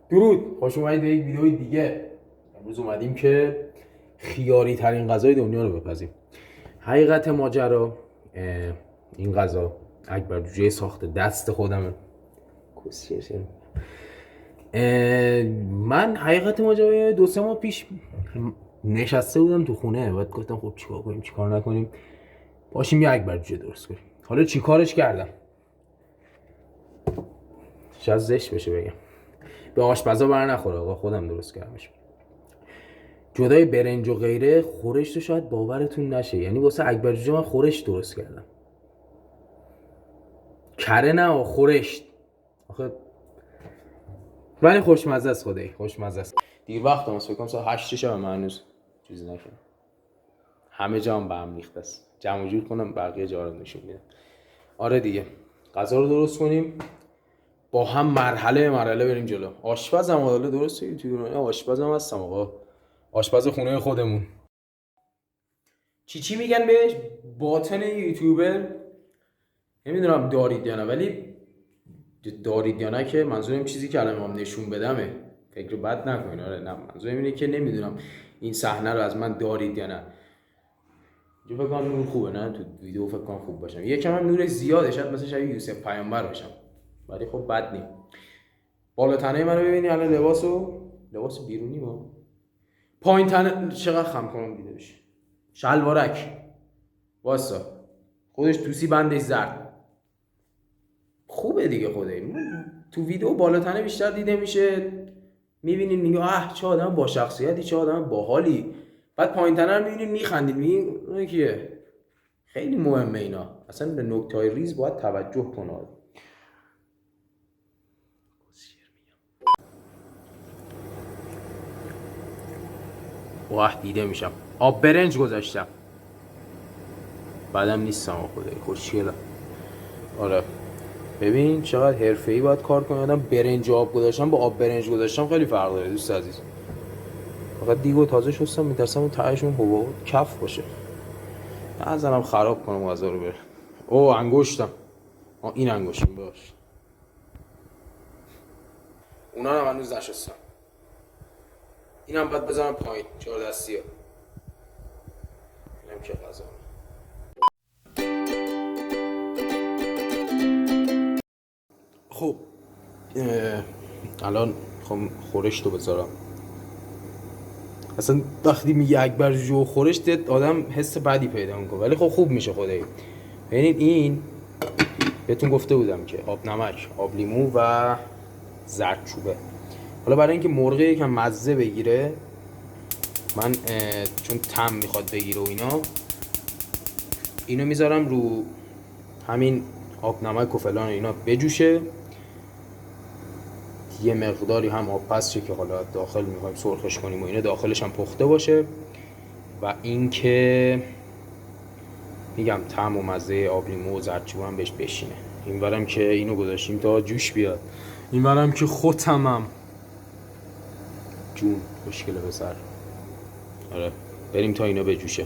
درود، خوش اومدید به یک ویدیوی دیگه. امروز اومدیم که خیاری ترین غذای دنیا رو بپزیم. حقیقت ماجرا این غذا اکبر جوجه ساخته دست خودمه. من حقیقت ماجرا 2-3 ماه پیش نشسته بودم تو خونه، بعد گفتم خب چیکار کنیم چیکار نکنیم، پاشیم یه اکبر جوجه درست کنیم. حالا چیکارش کردم؟ شاید زشت بشه بگم، به آشپزا بر نخوره آقا، خودم درست کردمش. جدای برنج و غیره، خورش رو شاید باورتون نشه، یعنی واسه اکبر جوجه من خورش درست کردم. کره نه، خورشت آخه، ولی خوشمزه است، خدایی خوشمزه است. دیر وقت هم فکر کنم ساعت 8 شب، من هنوز چیزی نکردم. همه جام به هم ریخته است. جمع جور کنم بقیه جا رو نشون میدم. آره دیگه، غذا رو درست کنیم با هم، مرحله مرحله بریم جلو. آشپزم حالا درسته، یوتیوبر آشپزم هستم آقا، آشپز خونه خودمون. چی میگن بهش؟ باطن یوتیوبر. نمیدونم دارید یا نه، ولی دارید یا نه که منظورم چیزی که الان نشون بدمه، فکر بد نکنین. آره نه، منظورم اینه که نمیدونم این صحنه رو از من دارید یا نه. جو فکر کنم نور خوبه، نه تو ویدیو فکر کنم خوب باشم، یکم هم نور زیاده، شاید مثلا شبیه یوسف پیامبر باشم، ولی خب بد نیم. بالا تنه منو ببینی الان، لباس بیرونی ما، پایین تنه چقدر خم کنم دیده بشه. شلوارک واسا، خودش توسی بندش زرد، خوبه دیگه. خدایی تو ویدیو بالا تنه بیشتر دیده میشه، میبینین میگه اه چه آدم با شخصیتی، چه آدم باحالی. بعد پایین تنه رو میبینین میخندید، میگین اون کیه. خیلی مهمه اینا، اصلا به نکته‌های ریز باید توجه کنه. واه دیده میشم. آب برنج گذاشتم، بعدم نیستم خدایی خوشگله. آره ببین چقدر حرفه‌ای باید کار کنه آدم. برنج آب گذاشتم با آب برنج گذاشتم خیلی فرق داره دوست عزیز. فقط دیگو تازه شستم، میترسم اون تهشون حباب کف باشه، نزنم خراب کنم غذا رو بره. او انگشتم، این انگشتم باش، اونا رو هنوز نشستم. اینم باید بذارم پایین، 4 دستی ها. اینم که غذا. خب الان میخوام خورشت رو بذارم. اصلا وقتی میگه اکبر جوجه و خورشت آدم حس بدی پیدا میکنه، ولی خب خوب میشه خدایی. ببینید این بهتون گفته بودم که آب نمک، آب لیمو و زردچوبه. حالا برای اینکه مرغ یکم مزه بگیره، من چون طعم میخواد بگیره و اینا، اینو میذارم رو همین آب نمک و فلان اینا بجوشه. یه مقداری هم آب پسشه که حالا داخل میخوایم سرخش کنیم و اینا، داخلش هم پخته باشه. و اینکه میگم طعم و مزه آب لیمو و زردچوبه هم بهش بشینه. اینورم که اینو گذاشتیم تا جوش بیاد، اینورم که ختمم جون خوشگله به سر. آره بریم تا اینا بجوشه.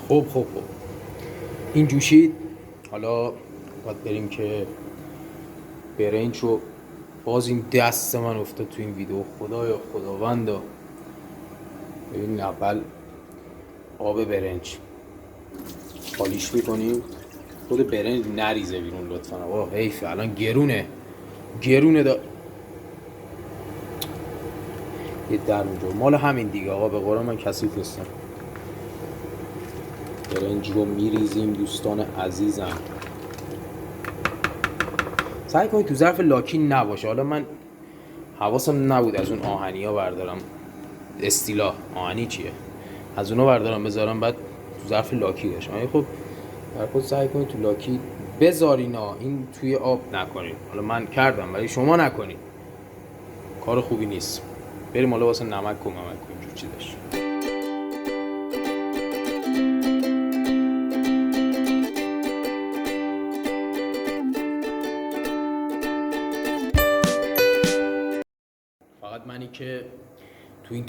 خب این جوشید، حالا باید بریم که برنج رو، باز این دست من افتاد تو این ویدیو، خدایا خداوندا. ببینید اول آب برنج خالیش میکنیم، خود برنج نریزه بیرون لطفا آقا، حیفه الان گرونه یه در اونجا مال همین دیگه آقا، به قرآن من کثیف نیستم. برنج رو میریزیم دوستان عزیزم. سعی کنید تو ظرف لاکی نباشه. حالا من حواسم نبود از اون آهنی ها بردارم، استیلا آهنی چیه، از اونا بردارم بذارم، بعد تو ظرف لاکی باشه. خب در خود سعی کنید تو لاکی بذارینا، این توی آب نکنید. حالا من کردم ولی شما نکنید، کار خوبی نیست. بریم حالا واسه نمک و اینجور چیزاش. فقط منی که تو این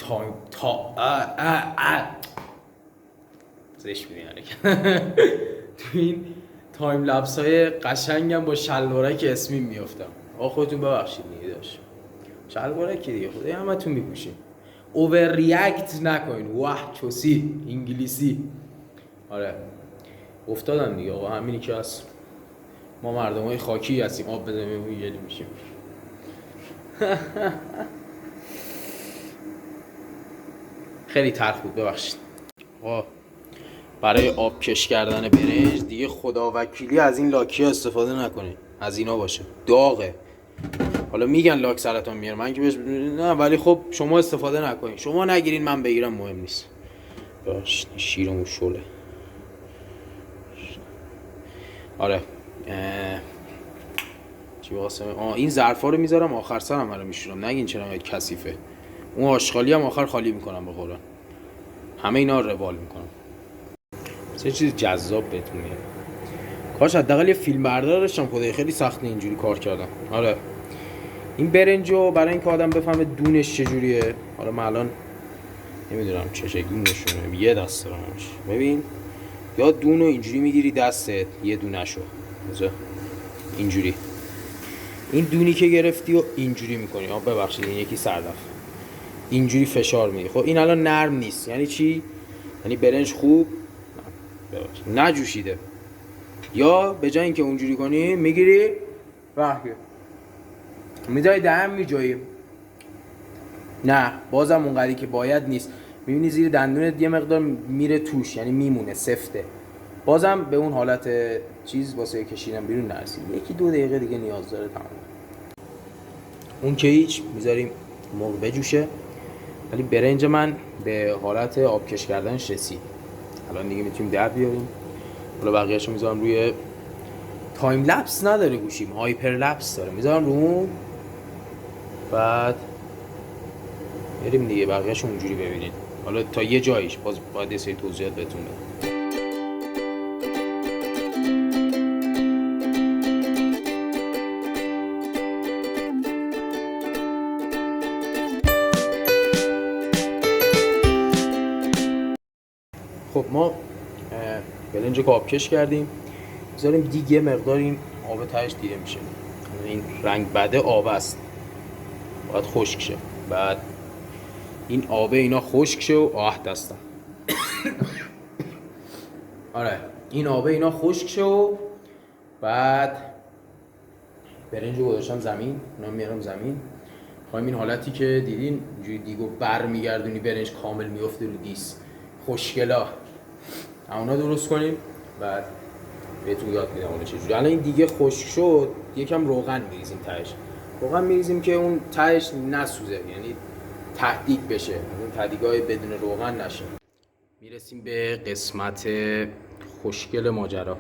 زشت می‌بینی تو این تایم لپس های قشنگم با شلوارک اسمی میافتم. آقا خودتون ببخشید دیگه داشت. شلوارکی دیگه خدای همتون میپوشین. اوور ریاکت نکنین. واه چوسی انگلیسی. آره افتادم دیگه آقا، همینی که هست. ما مردمای خاکی هستیم، آب بزنیم یلی میشیم. خیلی تلخ بود ببخشید. برای آب کش کردن برنج دیگه خدا وکیلی از این لاکی استفاده نکنید، از اینا باشه، داغه. حالا میگن لاک سرطان میاره، من که بهش نه، ولی خب شما استفاده نکنید. شما نگیرین من بگیرم مهم نیست. باش شیرمون شله. آره چی واسه این ظرفا رو میذارم آخر سرم رو میشورم، نگین چرا اینقدر کثیفه. اون آشغالی هم آخر خالی میکنم به قرآن. همه اینا رو روال میکنم. چه چیز جذاب بهتون میگم. کاش حداقل یه فیلم بردار داشتم، خدای خیلی سخته اینجوری کار کردن. آره این برنجو برای اینکه آدم بفهمه دونش چجوریه، حالا من الان نمیدونم چه شکلی نشونه، یه دست دارمش ببین، یا دونو اینجوری میگیری دستت، یه دونه‌شو اینجوری، این دونی که گرفتی و اینجوری میکنی. ببخشید این یکی سردف، اینجوری فشار میدی. خب این الان نرم نیست، یعنی چی؟ یعنی برنج خوب نجوشیده. یا به جای اینکه اونجوری کنی میگیری راه میذاری دهن میجایی، نه بازم اونقدری که باید نیست، میبینی زیر دندونت یه مقدار میره توش، یعنی میمونه سفته، بازم به اون حالت چیز واسه کشیدن بیرون نرسید. 1-2 دقیقه دیگه نیاز داره تمام. اون که هیچ، میذاریم موقع بجوشه. ولی برنج من به حالت آبکش کردنش رسید، الان دیگه میتونیم در بیاریم. حالا بقیه‌اشو میذارم روی تایم لپس نداره گوشیم، هایپر لپس داره، میذارم رو بعد بریم دیگه بقیه‌اشو اونجوری ببینید. حالا تا یه جاییش باز باید یه سری توضیحات بهتون بدم. خب ما برنج رو آبکش کردیم، میذاریم دیگه مقدار این آب تهش دیده میشه، این رنگ بده آب است، باید خشک شه. بعد این آبه اینا خشک شه و دستم آره این آبه اینا خشک شه و بعد برنج رو گذاشتم زمین، اونا میارم زمین. خواهیم این حالتی که دیدین اینجوری دیگو بر میگردونی برنج کامل میفته رو دیس، خوشگلا اونا درست کنیم. بعد بهتون یاد میدم اون چجوری. الان این دیگه خشک شد، یکم روغن میریزیم تهش، روغن میریزیم که اون تهش نسوزه، یعنی تهدیگ بشه، اون تهدیگای بدون روغن نشه. میرسیم به قسمت خوشگل ماجرا.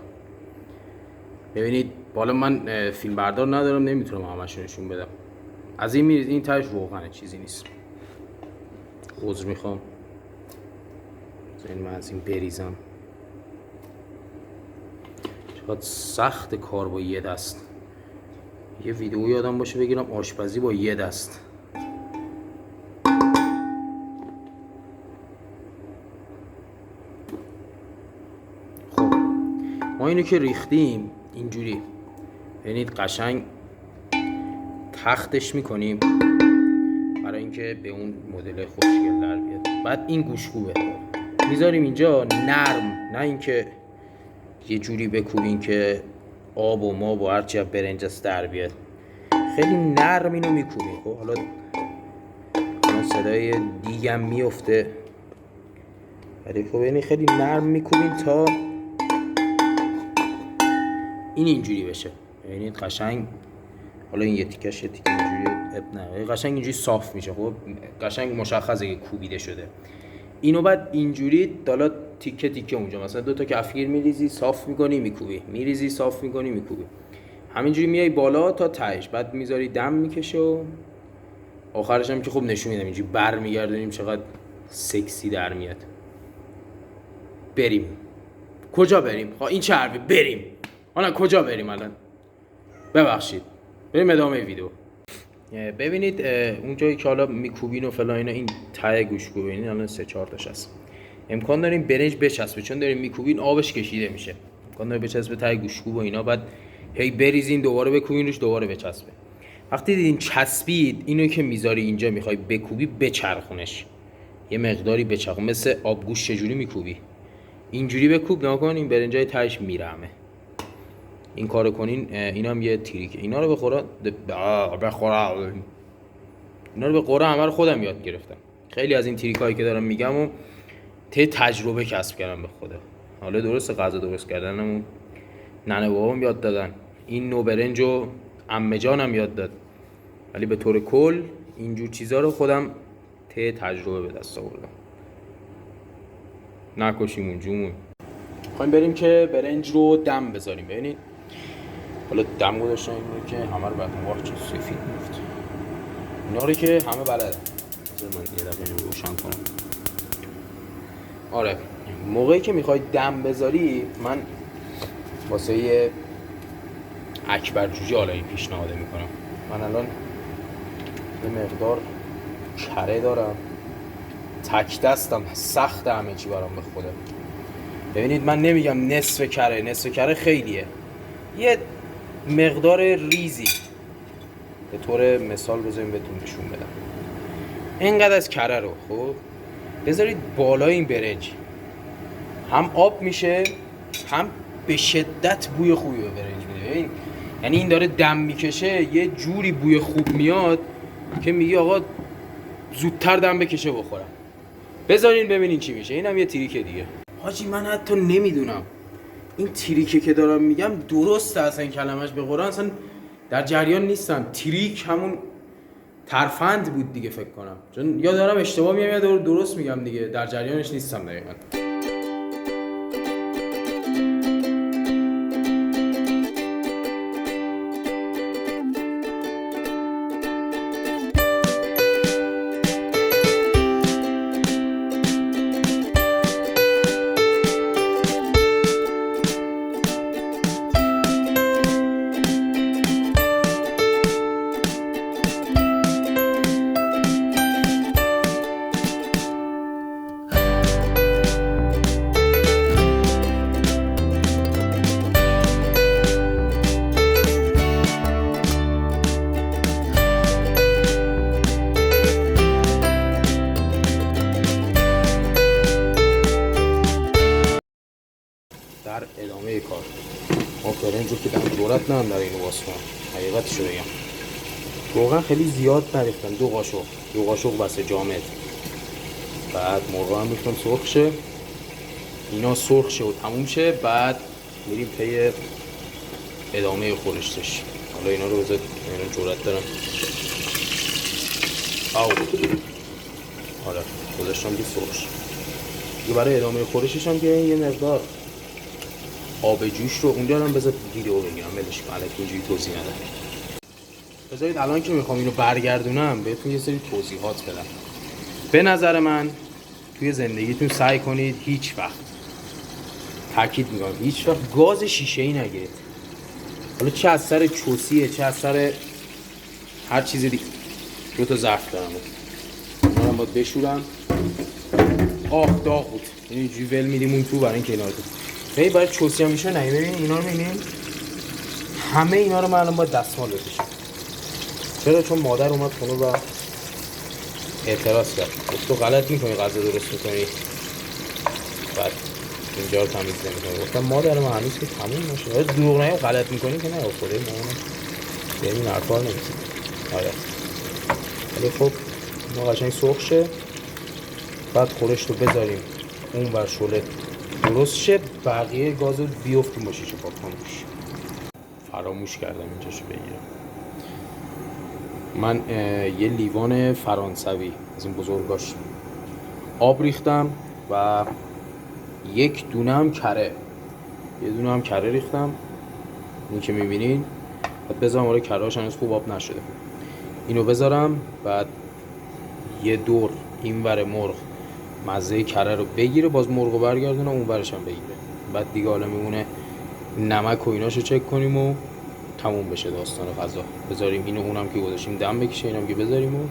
ببینید بالا من فیلم بردار ندارم، نمیتونم همش نشون بدم. از این میریزیم، این تهش روغنه، چیزی نیست. عذر میخوام، من از این بریزم. چقدر سخت کار با یه دست. یه ویدیو یادم باشه بگیرم آشپزی با یه دست. خب ما اینو که ریختیم اینجوری، ببینید قشنگ تختش میکنیم برای اینکه به اون مدل خوشگل در بیاد. بعد این گوشگوبه میذاریم اینجا نرم، نه اینکه یه جوری بکوبین که آب و ماب و هرچی از برنج است در بیاد. خیلی نرم اینو میکوبین. خب حالا صدای دیگم میفته، ولی خب یعنی خیلی نرم میکوبین تا این اینجوری بشه. یعنی قشنگ، حالا این یه تیکش یه تیکه اینجوری اب نه، قشنگ اینجوری صاف میشه. خب قشنگ مشخصه که کوبیده شده. اینو بعد اینجوری حالا تیکه تیکه اونجا مثلا 2 تا کفگیر میریزی صاف میکنی میکوبی، میریزی صاف میکنی میکوبی، همینجوری میای بالا تا تهش. بعد میذاری دم میکشه و آخرش هم که خب نشون میدم اینجوری برمیگردونیم چقدر سکسی در میاد. بریم کجا بریم؟ این چه حرفی؟ بریم حالا کجا بریم الان؟ ببخشید بریم ادامه ویدیو. ببینید اون جایی که حالا میکوبین و فلان اینا، این ته گوشگو ببینید الان 3-4 تاش هست. امکان داریم برنج بچسبه، چون داریم میکوبین آبش کشیده میشه، امکان داره بچسبه ته گوشگو و اینا. بعد هی بریزین دوباره بکوبین روش دوباره بچسبه. وقتی دیدین چسبید، اینو که میذاری اینجا میخوای بکوبی، بچرخونش یه مقداری بچرخون، مثل آبگوشت چجوری میکوبی اینجوری بکوب، نکن این برنجای تهش میرمه. این کارو کنین. اینا هم یه تریک. اینا رو بخورا اینا رو به قرآن همه رو خودم یاد گرفتم. خیلی از این تریکایی که دارم میگم و تجربه کسب کردم به خدا. حالا درسته غذا درست کردنمون ننه بابام یاد دادن، این نو برنجو عمه جانم یاد داد، ولی به طور کل اینجور چیزا رو خودم تجربه به دست آوردم. نکشیمون جون. میخوایم بریم که برنج رو دم بذاریم. ببینید حالا دم گذاشتن این رو که همه رو بعد موقع چه سفید میفته، اینا رو که همه بلدن. بذار من یه دقیقه اینو روشن کنم. آره موقعی که میخوای دم بذاری، من واسه یه اکبر جوجه حالا این پیشنهاد میکنم. من الان یه مقدار کره دارم، تک دستم، سخت همه چی برام به خدا. ببینید من نمیگم نصف کره خیلیه، یه مقدار ریزی به طور مثال بذاریم بهتون نشون بدم. اینقدر از کره رو خب بذارید بالای این برنج، هم آب میشه هم به شدت بوی خوبی به برنج میده. یعنی این داره دم میکشه، یه جوری بوی خوب میاد که میگی آقا زودتر دم بکشه بخورم. بذارین ببینین چی میشه. اینم یه تریک دیگه. حاجی من حتی نمیدونم این تریکه که دارم میگم درسته اصلا کلمش، به قرآن اصلا در جریان نیستم. تریک همون ترفند بود دیگه فکر کنم، چون یا دارم اشتباه میگم یا درست میگم دیگه، در جریانش نیستم دقیقاً. در ادامه کار ما برنج رو که دم جورت ندارم در اینو باز کنم، حقیقتشو بگم روغن خیلی زیاد نریختم، 2 قاشق بسه جامد. بعد مرغا هم میکنم سرخ شه، اینا سرخ شه و تموم شه، بعد میریم پی ادامه خورشتش. حالا اینا رو بذار، اینا جورت دارم. آره گذاشتم که سرخ شه دیگه. برای ادامه خورشتش هم که یه مقدار آب جوش رو اونجا هم بذار ویدیو بگیرم، ولش کن الکی اینجوری توضیح ندم. بذارید الان که میخوام اینو برگردونم بهتون یه سری توضیحات بدم. به نظر من توی زندگیتون سعی کنید هیچ وقت، تاکید میکنم هیچ وقت گاز شیشه‌ای نگیرید. حالا چه از سر چوسیه چه از سر هر چیز دیگه. 2 تا ظرف دارم، اونا رو باید بشورم. داغ بود، اینجوری ول میدیم اون تو برای اینکه اینا رو ببین برای چوسی هم میشه. نه ببین اینا رو می‌بینین، همه اینا رو من الان باید دستمال بکشم. چرا؟ چون مادر اومد خونه و اعتراض کرد، گفت تو غلط میکنی غذا درست میکنی بعد اینجا رو تمیز نمیکنی. گفتم مادر من هنوز که تموم نشده، دروغ نگم غلط میکنی که نه خودت نمونه این حرفا نمیزنی. آره ولی خب ما قشنگ سرخ شه، بعد خورشت رو بذاریم اون بر شعله درست شه، بقیه گاز رو بیفتیم با شیشه پاک کنمش. فراموش کردم اینجاشو بگیرم. من یه لیوان فرانسوی از این بزرگاش آب ریختم و 1 دونه هم کره، یه دونه هم کره ریختم. این که میبینین بعد بذارم، آره کره‌اش هنوز خوب آب نشده، اینو بذارم بعد یه دور این ور مرغ مزه کره رو بگیره، باز مرغو برگردونم اون ورش هم بگیره، بعد دیگه حالا میمونه نمک و ایناشو چک کنیم و تموم بشه داستان غذا. بذاریم اینو اونم که گذاشتیم دم بکشه، اینم که بذاریم و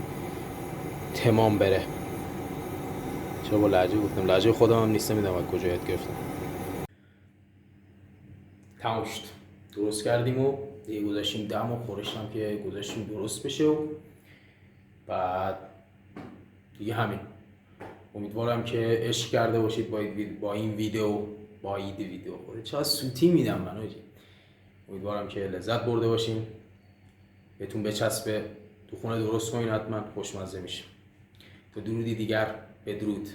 تمام بره. چرا با لهجه گفتم؟ لهجه خودم هم نیست، نمیدونم از کجا یاد گرفتم. تمام شد، درست کردیم و دیگه گذاشتیم دم و خورش هم که گذاشتیم درست بشه و بعد دیگه همین. امیدوارم که عشق کرده باشید با این ویدیو. چرا سوتی میدم من آجی. امیدوارم که لذت برده باشین، بهتون بچسبه، تو خونه درست کنین، حتما خوشمزه میشه. تا درودی دیگر، بدرود.